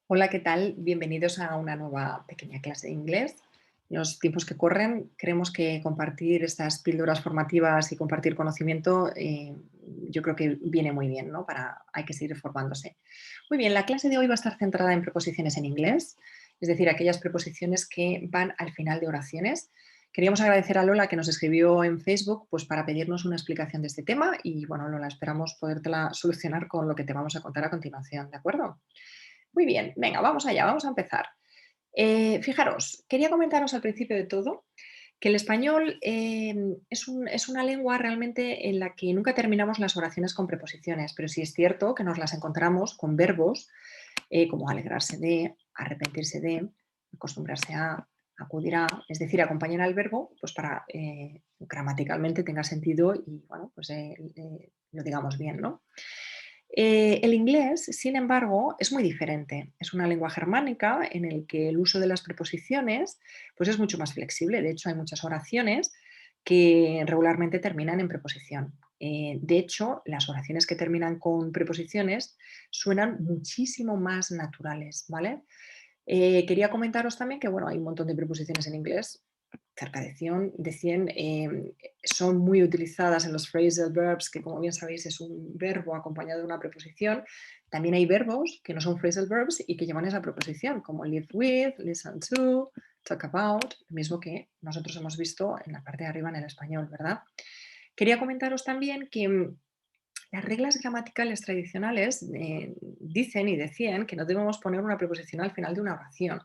Hola, ¿qué tal? Bienvenidos a una nueva pequeña clase de inglés. En los tiempos que corren, creemos que compartir estas píldoras formativas y compartir conocimiento, yo creo que viene muy bien, ¿no? Hay que seguir formándose. Muy bien, la clase de hoy va a estar centrada en preposiciones en inglés, es decir, aquellas preposiciones que van al final de oraciones. Queríamos agradecer a Lola que nos escribió en Facebook pues, para pedirnos una explicación de este tema y, bueno, Lola, esperamos podértela solucionar con lo que te vamos a contar a continuación, ¿de acuerdo? Muy bien, venga, vamos allá, vamos a empezar. Fijaros, quería comentaros al principio de todo que el español es una lengua realmente en la que nunca terminamos las oraciones con preposiciones, pero sí es cierto que nos las encontramos con verbos como alegrarse de, arrepentirse de, acostumbrarse a, acudir a, es decir, acompañar al verbo pues para gramaticalmente tenga sentido y bueno, pues lo digamos bien, ¿no? El inglés, sin embargo, es muy diferente. Es una lengua germánica en el que el uso de las preposiciones pues es mucho más flexible. De hecho, hay muchas oraciones que regularmente terminan en preposición. De hecho, las oraciones que terminan con preposiciones suenan muchísimo más naturales, ¿vale? Quería comentaros también que, bueno, hay un montón de preposiciones en inglés, cerca de 100, son muy utilizadas en los phrasal verbs, que como bien sabéis es un verbo acompañado de una preposición. También hay verbos que no son phrasal verbs y que llevan esa preposición, como live with, listen to, talk about, lo mismo que nosotros hemos visto en la parte de arriba en el español, ¿verdad? Quería comentaros también que las reglas gramaticales tradicionales dicen y decían que no debemos poner una preposición al final de una oración,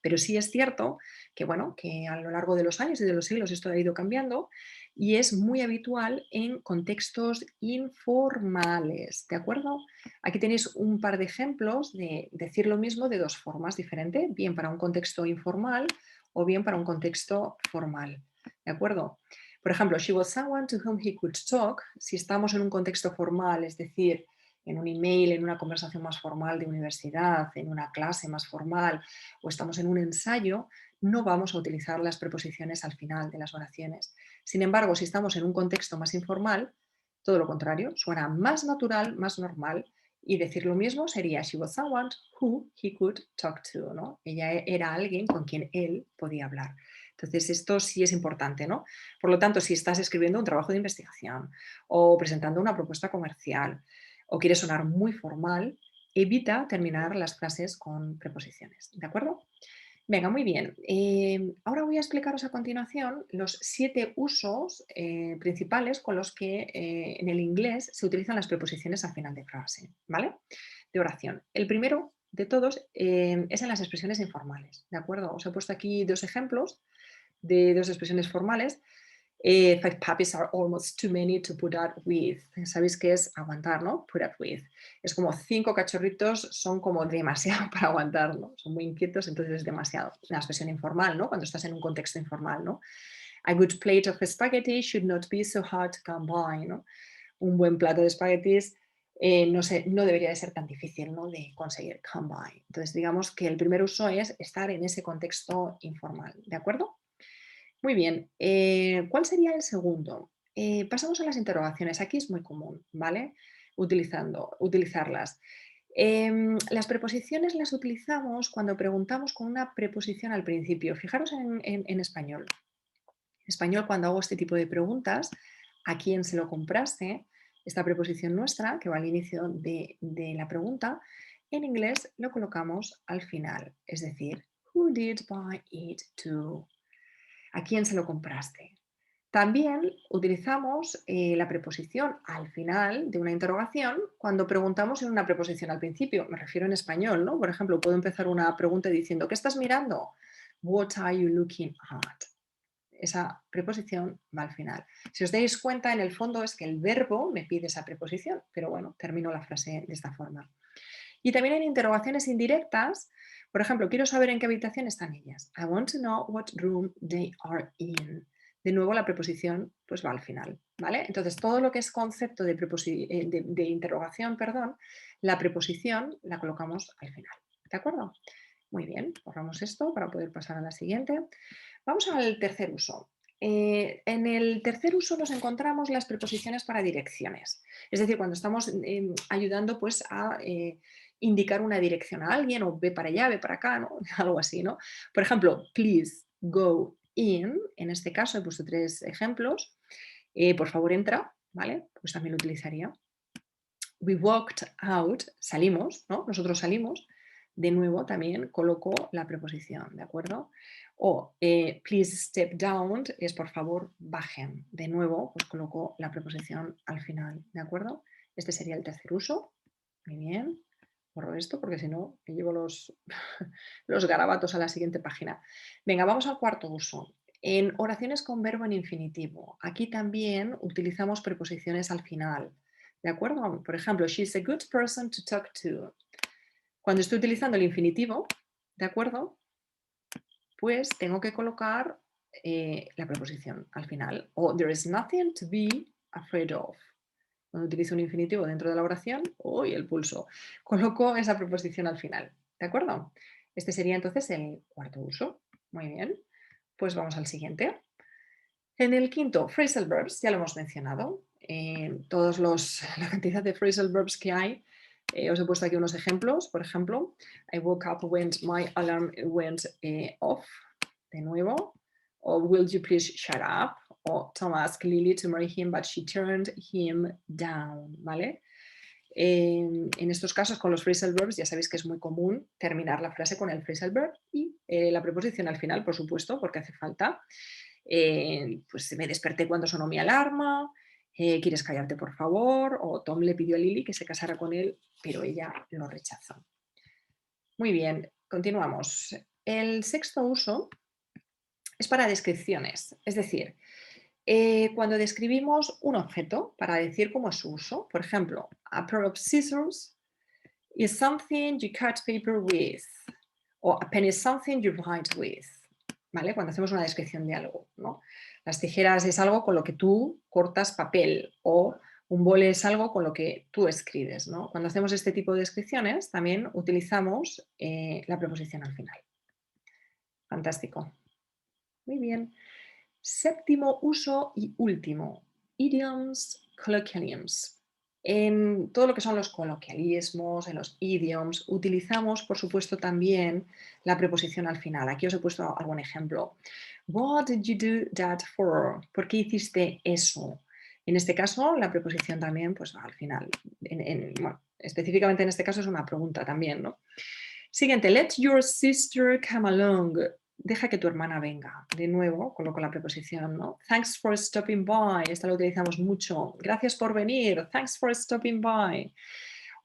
pero sí es cierto que, bueno, que a lo largo de los años y de los siglos esto ha ido cambiando y es muy habitual en contextos informales, ¿de acuerdo? Aquí tenéis un par de ejemplos de decir lo mismo de dos formas diferentes, bien para un contexto informal o bien para un contexto formal, ¿de acuerdo? Por ejemplo, she was someone to whom he could talk. Si estamos en un contexto formal, es decir, en un email, en una conversación más formal de universidad, en una clase más formal o estamos en un ensayo, no vamos a utilizar las preposiciones al final de las oraciones. Sin embargo, si estamos en un contexto más informal, todo lo contrario, suena más natural, más normal y decir lo mismo sería she was someone who he could talk to, ¿no? Ella era alguien con quien él podía hablar. Entonces, esto sí es importante, ¿no? Por lo tanto, si estás escribiendo un trabajo de investigación o presentando una propuesta comercial o quieres sonar muy formal, evita terminar las frases con preposiciones. ¿De acuerdo? Venga, muy bien. Ahora voy a explicaros a continuación los 7 usos principales con los que en el inglés se utilizan las preposiciones al final de frase, ¿vale? De oración. El primero de todos es en las expresiones informales, ¿de acuerdo? Os he puesto aquí dos ejemplos de dos expresiones formales. Five puppies are almost too many to put up with. Sabéis que es aguantar, ¿no? Put up with. Es como 5 cachorritos son como demasiado para aguantar, ¿no? Son muy inquietos, entonces es demasiado. Una expresión informal, ¿no? Cuando estás en un contexto informal, ¿no? A good plate of spaghetti should not be so hard to come by, ¿no? Un buen plato de espaguetis no debería de ser tan difícil, ¿no? De conseguir come by. Entonces, digamos que el primer uso es estar en ese contexto informal, ¿de acuerdo? Muy bien, ¿cuál sería el segundo? Pasamos a las interrogaciones. Aquí es muy común, ¿vale? Utilizarlas. Las preposiciones las utilizamos cuando preguntamos con una preposición al principio. Fijaros en español. En español, cuando hago este tipo de preguntas, ¿a quién se lo compraste? Esta preposición nuestra, que va al inicio de la pregunta, en inglés lo colocamos al final, es decir, who did buy it to? ¿A quién se lo compraste? También utilizamos la preposición al final de una interrogación cuando preguntamos en una preposición al principio. Me refiero en español, ¿no? Por ejemplo, puedo empezar una pregunta diciendo, ¿qué estás mirando? What are you looking at? Esa preposición va al final. Si os dais cuenta, en el fondo es que el verbo me pide esa preposición, pero bueno, termino la frase de esta forma. Y también en interrogaciones indirectas, por ejemplo, quiero saber en qué habitación están ellas. I want to know what room they are in. De nuevo, la preposición pues va al final, ¿vale? Entonces, todo lo que es concepto de interrogación, perdón, la preposición la colocamos al final, ¿de acuerdo? Muy bien, borramos esto para poder pasar a la siguiente. Vamos al tercer uso. En el tercer uso nos encontramos las preposiciones para direcciones. Es decir, cuando estamos ayudando pues, a indicar una dirección a alguien o ve para allá, ve para acá, ¿no? Algo así, ¿no? Por ejemplo, please go in, en este caso he puesto 3 ejemplos. Por favor, entra, ¿vale? Pues también lo utilizaría. We walked out, salimos, ¿no? Nosotros salimos. De nuevo, también coloco la preposición, ¿de acuerdo? O please step down es por favor bajen. De nuevo, pues coloco la preposición al final, ¿de acuerdo? Este sería el tercer uso. Muy bien. Borro esto porque si no me llevo los, los garabatos a la siguiente página. Venga, vamos al cuarto uso. En oraciones con verbo en infinitivo, aquí también utilizamos preposiciones al final. ¿De acuerdo? Por ejemplo, she's a good person to talk to. Cuando estoy utilizando el infinitivo, ¿de acuerdo? Pues tengo que colocar la preposición al final. O there is nothing to be afraid of. Cuando utilizo un infinitivo dentro de la oración, uy, el pulso, coloco esa preposición al final. ¿De acuerdo? Este sería entonces el cuarto uso. Muy bien. Pues vamos al siguiente. En el quinto, phrasal verbs, ya lo hemos mencionado. La cantidad de phrasal verbs que hay, os he puesto aquí unos ejemplos. Por ejemplo, I woke up when my alarm went off. De nuevo. O will you please shut up? O Tom asked Lily to marry him, but she turned him down. ¿Vale? En estos casos, con los phrasal verbs, ya sabéis que es muy común terminar la frase con el phrasal verb y la preposición al final, por supuesto, porque hace falta. Pues me desperté cuando sonó mi alarma, ¿quieres callarte por favor? O Tom le pidió a Lily que se casara con él, pero ella lo rechazó. Muy bien, continuamos. El sexto uso es para descripciones, es decir, cuando describimos un objeto para decir cómo es su uso, por ejemplo, a pair of scissors is something you cut paper with, o a pen is something you write with. ¿Vale? Cuando hacemos una descripción de algo, ¿no? Las tijeras es algo con lo que tú cortas papel o un boli es algo con lo que tú escribes, ¿no? Cuando hacemos este tipo de descripciones también utilizamos la preposición al final. Fantástico. Muy bien. Séptimo uso y último, idioms, colloquialisms. En todo lo que son los coloquialismos, en los idioms, utilizamos, por supuesto, también la preposición al final. Aquí os he puesto algún ejemplo. What did you do that for? ¿Por qué hiciste eso? En este caso, la preposición también, pues al final. Bueno, específicamente en este caso es una pregunta también, ¿no? Siguiente, let your sister come along. Deja que tu hermana venga. De nuevo, coloco la preposición, ¿no? Thanks for stopping by. Esta la utilizamos mucho. Gracias por venir. Thanks for stopping by.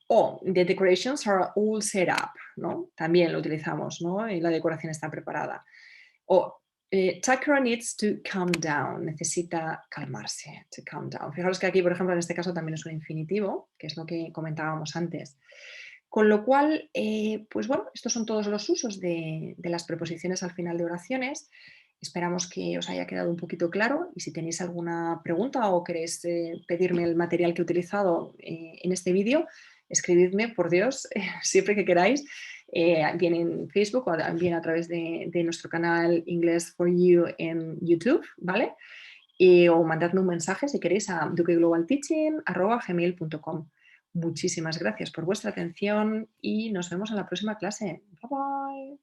O the decorations are all set up, ¿no? También lo utilizamos, ¿no? Y la decoración está preparada. O Tucker needs to calm down. Necesita calmarse. To calm down. Fijaros que aquí, por ejemplo, en este caso también es un infinitivo, que es lo que comentábamos antes. Con lo cual, pues bueno, estos son todos los usos de las preposiciones al final de oraciones. Esperamos que os haya quedado un poquito claro y si tenéis alguna pregunta o queréis pedirme el material que he utilizado en este vídeo, escribidme, por Dios, siempre que queráis, bien en Facebook o bien a través de nuestro canal English for You en YouTube, ¿vale? O mandadme un mensaje si queréis a dukeglobalteaching@gmail.com. Muchísimas gracias por vuestra atención y nos vemos en la próxima clase. Bye bye.